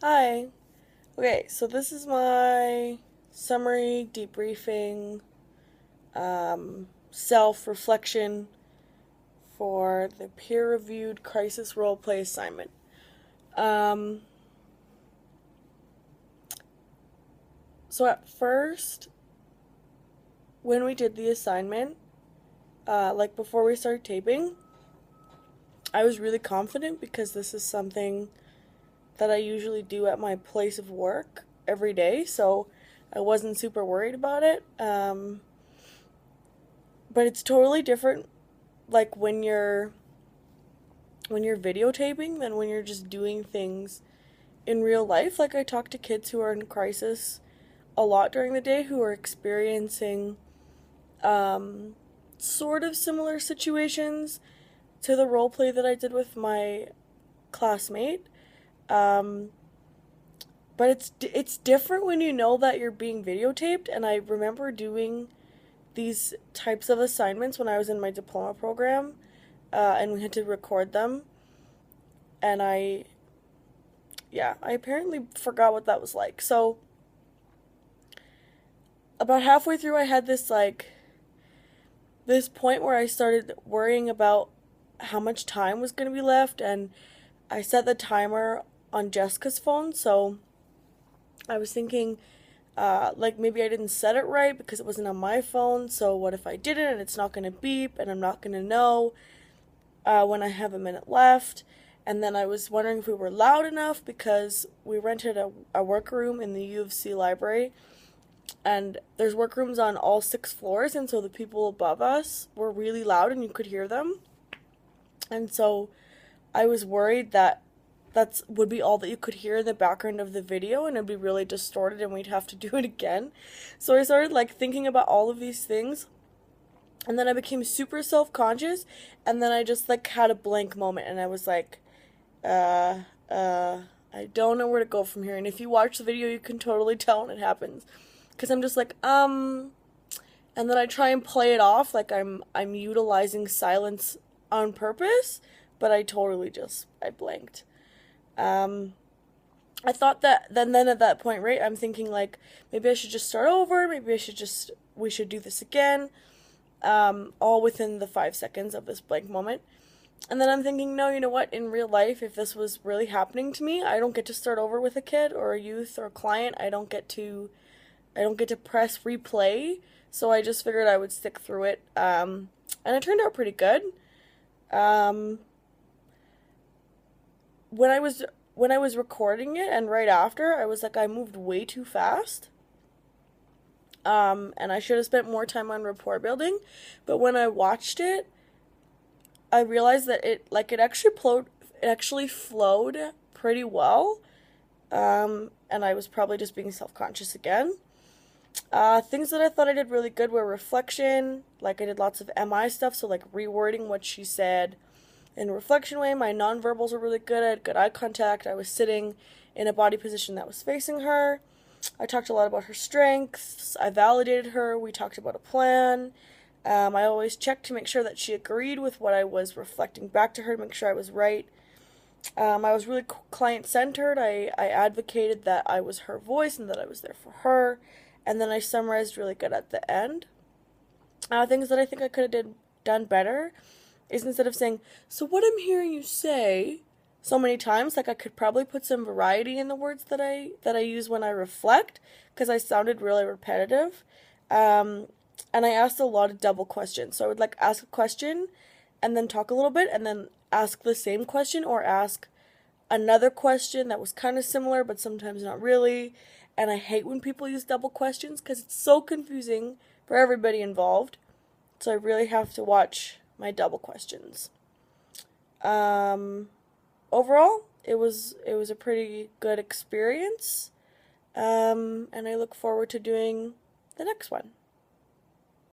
Hi. Okay, so this is my summary debriefing, self-reflection for the peer-reviewed crisis roleplay assignment. Um, so at first, when we did the assignment, like before we started taping, I was really confident because this is something that I usually do at my place of work every day, so I wasn't super worried about it. But it's totally different, like when you're videotaping than when you're just doing things in real life. Like I talk to kids who are in crisis a lot during the day who are experiencing sort of similar situations to the role play that I did with my classmate. Um, but it's different when you know that you're being videotaped. And I remember doing these types of assignments when I was in my diploma program, and we had to record them. And I apparently forgot what that was like. So about halfway through, I had this point where I started worrying about how much time was going to be left, and I set the timer on Jessica's phone, so I was thinking, like maybe I didn't set it right because it wasn't on my phone, so what if I didn't and it's not going to beep and I'm not going to know when I have a minute left? And then I was wondering if we were loud enough because we rented a workroom in the U of C library, and there's workrooms on all 6 floors, and so the people above us were really loud and you could hear them. And so I was worried that that's would be all that you could hear in the background of the video and it'd be really distorted and we'd have to do it again. So I started like thinking about all of these things, and then I became super self-conscious, and then I just like had a blank moment and I was like, uh, uh, I don't know where to go from here. And if you watch the video, you can totally tell when it happens. Because I'm just like, and then I try and play it off like I'm utilizing silence on purpose, but I blanked. I thought that then at that point, right, I'm thinking like maybe I should just start over, we should do this again, all within the 5 seconds of this blank moment. And then I'm thinking, no, you know what? In real life, if this was really happening to me, I don't get to start over with a kid or a youth or a client. I don't get to press replay. So I just figured I would stick through it. And it turned out pretty good. Um, when I was recording it and right after, I was like, I moved way too fast. And I should have spent more time on rapport building. But when I watched it, I realized that it actually flowed pretty well. And I was probably just being self-conscious again. Things that I thought I did really good were reflection. Like I did lots of MI stuff, so like rewording what she said in a reflection way. My nonverbals were really good. I had good eye contact. I was sitting in a body position that was facing her. I talked a lot about her strengths. I validated her. We talked about a plan. I always checked to make sure that she agreed with what I was reflecting back to her to make sure I was right. I was really client-centered. I advocated that I was her voice and that I was there for her. And then I summarized really good at the end. Things that I think I could have done better is instead of saying, so what I'm hearing you say so many times, like I could probably put some variety in the words that I use when I reflect, because I sounded really repetitive. And I asked a lot of double questions. So I would like ask a question and then talk a little bit and then ask the same question or ask another question that was kind of similar but sometimes not really. And I hate when people use double questions because it's so confusing for everybody involved. So I really have to watch my double questions. Overall, it was a pretty good experience. And I look forward to doing the next one.